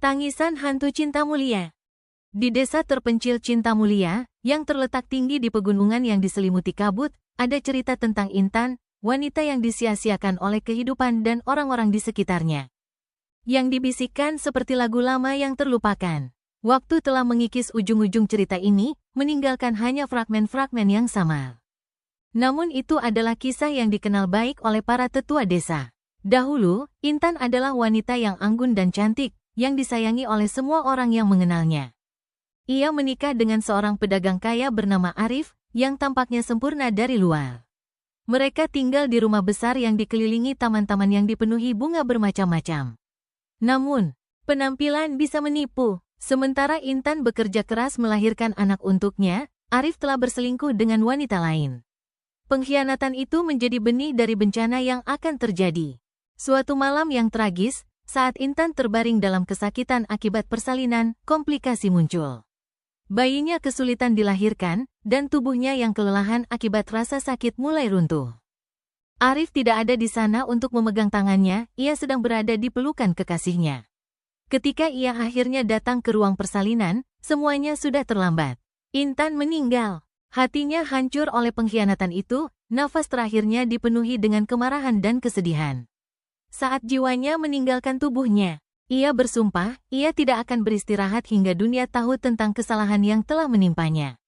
Tangisan Hantu Cinta Mulia. Di desa terpencil Cinta Mulia, yang terletak tinggi di pegunungan yang diselimuti kabut, ada cerita tentang Intan, wanita yang disia-siakan oleh kehidupan dan orang-orang di sekitarnya. Yang dibisikkan seperti lagu lama yang terlupakan. Waktu telah mengikis ujung-ujung cerita ini, meninggalkan hanya fragmen-fragmen yang samar. Namun itu adalah kisah yang dikenal baik oleh para tetua desa. Dahulu, Intan adalah wanita yang anggun dan cantik, yang disayangi oleh semua orang yang mengenalnya. Ia menikah dengan seorang pedagang kaya bernama Arif, yang tampaknya sempurna dari luar. Mereka tinggal di rumah besar yang dikelilingi taman-taman yang dipenuhi bunga bermacam-macam. Namun, penampilan bisa menipu. Sementara Intan bekerja keras melahirkan anak untuknya, Arif telah berselingkuh dengan wanita lain. Pengkhianatan itu menjadi benih dari bencana yang akan terjadi. Suatu malam yang tragis, saat Intan terbaring dalam kesakitan akibat persalinan, komplikasi muncul. Bayinya kesulitan dilahirkan, dan tubuhnya yang kelelahan akibat rasa sakit mulai runtuh. Arif tidak ada di sana untuk memegang tangannya, ia sedang berada di pelukan kekasihnya. Ketika ia akhirnya datang ke ruang persalinan, semuanya sudah terlambat. Intan meninggal. Hatinya hancur oleh pengkhianatan itu, nafas terakhirnya dipenuhi dengan kemarahan dan kesedihan. Saat jiwanya meninggalkan tubuhnya, ia bersumpah, ia tidak akan beristirahat hingga dunia tahu tentang kesalahan yang telah menimpanya.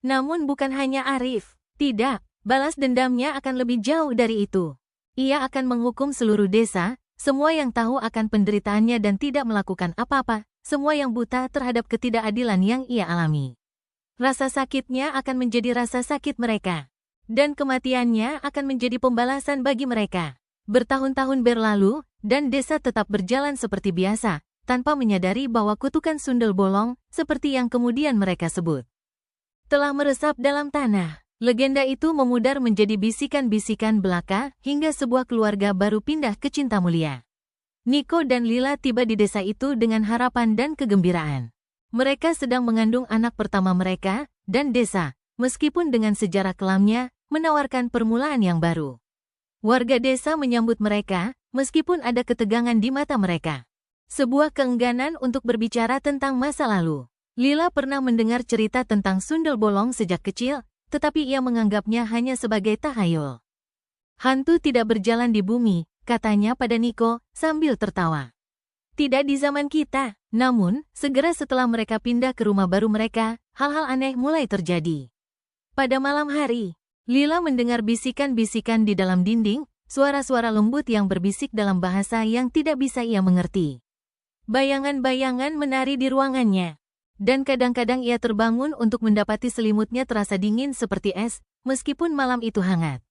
Namun bukan hanya Arif, tidak, balas dendamnya akan lebih jauh dari itu. Ia akan menghukum seluruh desa, semua yang tahu akan penderitaannya dan tidak melakukan apa-apa, semua yang buta terhadap ketidakadilan yang ia alami. Rasa sakitnya akan menjadi rasa sakit mereka. Dan kematiannya akan menjadi pembalasan bagi mereka. Bertahun-tahun berlalu, dan desa tetap berjalan seperti biasa, tanpa menyadari bahwa kutukan sundel bolong, seperti yang kemudian mereka sebut, telah meresap dalam tanah. Legenda itu memudar menjadi bisikan-bisikan belaka, hingga sebuah keluarga baru pindah ke Cinta Mulia. Niko dan Lila tiba di desa itu dengan harapan dan kegembiraan. Mereka sedang mengandung anak pertama mereka, dan desa, meskipun dengan sejarah kelamnya, menawarkan permulaan yang baru. Warga desa menyambut mereka, meskipun ada ketegangan di mata mereka. Sebuah keengganan untuk berbicara tentang masa lalu. Lila pernah mendengar cerita tentang sundel bolong sejak kecil, tetapi ia menganggapnya hanya sebagai tahayul. Hantu tidak berjalan di bumi, katanya pada Niko, sambil tertawa. Tidak di zaman kita. Namun, segera setelah mereka pindah ke rumah baru mereka, hal-hal aneh mulai terjadi. Pada malam hari, Lila mendengar bisikan-bisikan di dalam dinding, suara-suara lembut yang berbisik dalam bahasa yang tidak bisa ia mengerti. Bayangan-bayangan menari di ruangannya. Dan kadang-kadang ia terbangun untuk mendapati selimutnya terasa dingin seperti es, meskipun malam itu hangat.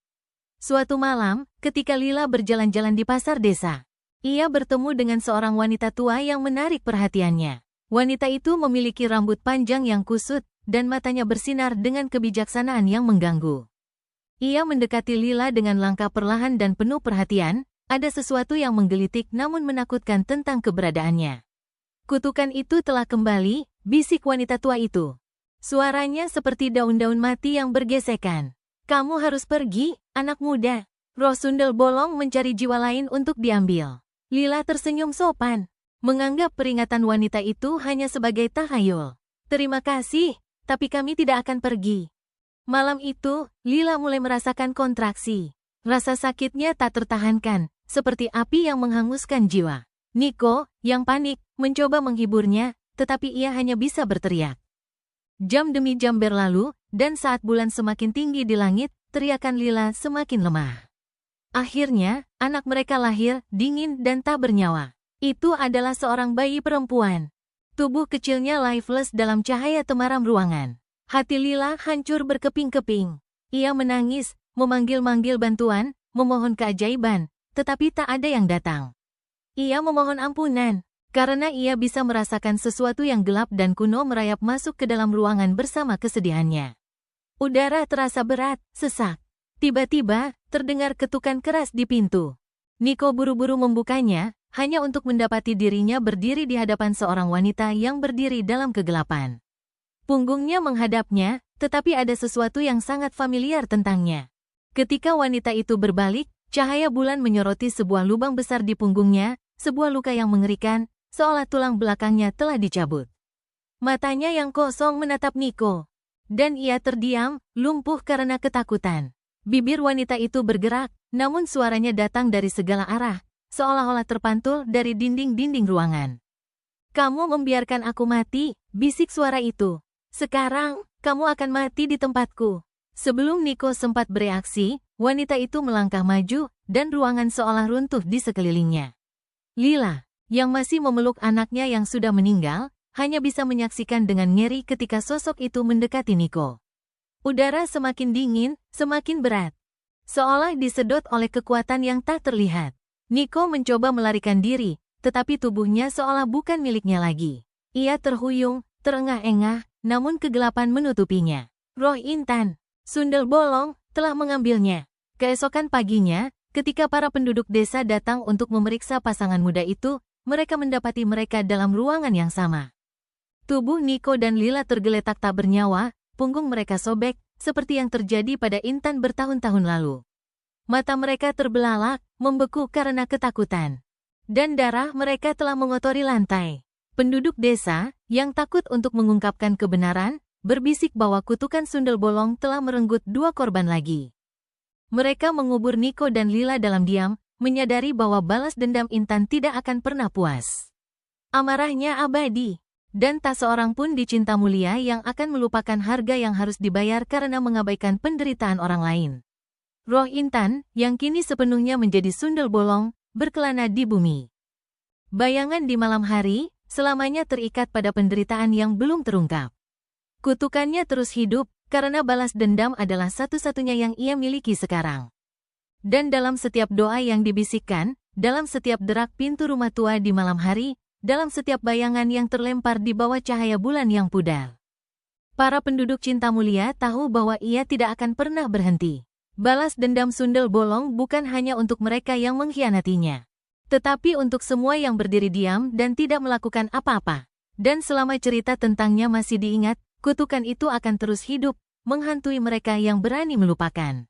Suatu malam, ketika Lila berjalan-jalan di pasar desa, ia bertemu dengan seorang wanita tua yang menarik perhatiannya. Wanita itu memiliki rambut panjang yang kusut, dan matanya bersinar dengan kebijaksanaan yang mengganggu. Ia mendekati Lila dengan langkah perlahan dan penuh perhatian, ada sesuatu yang menggelitik namun menakutkan tentang keberadaannya. Kutukan itu telah kembali, bisik wanita tua itu. Suaranya seperti daun-daun mati yang bergesekan. Kamu harus pergi, anak muda. Roh sundel bolong mencari jiwa lain untuk diambil. Lila tersenyum sopan, menganggap peringatan wanita itu hanya sebagai tahayul. Terima kasih, tapi kami tidak akan pergi. Malam itu, Lila mulai merasakan kontraksi. Rasa sakitnya tak tertahankan, seperti api yang menghanguskan jiwa. Niko, yang panik, mencoba menghiburnya, tetapi ia hanya bisa berteriak. Jam demi jam berlalu, dan saat bulan semakin tinggi di langit, teriakan Lila semakin lemah. Akhirnya, anak mereka lahir, dingin dan tak bernyawa. Itu adalah seorang bayi perempuan. Tubuh kecilnya lifeless dalam cahaya temaram ruangan. Hati Lila hancur berkeping-keping. Ia menangis, memanggil-manggil bantuan, memohon keajaiban, tetapi tak ada yang datang. Ia memohon ampunan, karena ia bisa merasakan sesuatu yang gelap dan kuno merayap masuk ke dalam ruangan bersama kesedihannya. Udara terasa berat, sesak. Tiba-tiba, terdengar ketukan keras di pintu. Niko buru-buru membukanya, hanya untuk mendapati dirinya berdiri di hadapan seorang wanita yang berdiri dalam kegelapan. Punggungnya menghadapnya, tetapi ada sesuatu yang sangat familiar tentangnya. Ketika wanita itu berbalik, cahaya bulan menyoroti sebuah lubang besar di punggungnya, sebuah luka yang mengerikan, seolah tulang belakangnya telah dicabut. Matanya yang kosong menatap Nico. Dan ia terdiam, lumpuh karena ketakutan. Bibir wanita itu bergerak, namun suaranya datang dari segala arah, seolah-olah terpantul dari dinding-dinding ruangan. "Kamu membiarkan aku mati," bisik suara itu. "Sekarang, kamu akan mati di tempatku." Sebelum Nico sempat bereaksi, wanita itu melangkah maju, dan ruangan seolah runtuh di sekelilingnya. Lila, yang masih memeluk anaknya yang sudah meninggal, hanya bisa menyaksikan dengan ngeri ketika sosok itu mendekati Nico. Udara semakin dingin, semakin berat. Seolah disedot oleh kekuatan yang tak terlihat. Nico mencoba melarikan diri, tetapi tubuhnya seolah bukan miliknya lagi. Ia terhuyung, terengah-engah, namun kegelapan menutupinya. Roh Intan, Sundel Bolong, telah mengambilnya. Keesokan paginya, ketika para penduduk desa datang untuk memeriksa pasangan muda itu, mereka mendapati mereka dalam ruangan yang sama. Tubuh Nico dan Lila tergeletak tak bernyawa, punggung mereka sobek, seperti yang terjadi pada Intan bertahun-tahun lalu. Mata mereka terbelalak, membeku karena ketakutan. Dan darah mereka telah mengotori lantai. Penduduk desa, yang takut untuk mengungkapkan kebenaran, berbisik bahwa kutukan Sundel Bolong telah merenggut 2 korban lagi. Mereka mengubur Nico dan Lila dalam diam, menyadari bahwa balas dendam Intan tidak akan pernah puas. Amarahnya abadi. Dan tak seorang pun di Cinta Mulia yang akan melupakan harga yang harus dibayar karena mengabaikan penderitaan orang lain. Roh Intan, yang kini sepenuhnya menjadi Sundel Bolong, berkelana di bumi. Bayangan di malam hari, selamanya terikat pada penderitaan yang belum terungkap. Kutukannya terus hidup, karena balas dendam adalah satu-satunya yang ia miliki sekarang. Dan dalam setiap doa yang dibisikkan, dalam setiap derak pintu rumah tua di malam hari, dalam setiap bayangan yang terlempar di bawah cahaya bulan yang pudar. Para penduduk Cinta Mulia tahu bahwa ia tidak akan pernah berhenti. Balas dendam Sundel Bolong bukan hanya untuk mereka yang mengkhianatinya, tetapi untuk semua yang berdiri diam dan tidak melakukan apa-apa. Dan selama cerita tentangnya masih diingat, kutukan itu akan terus hidup, menghantui mereka yang berani melupakan.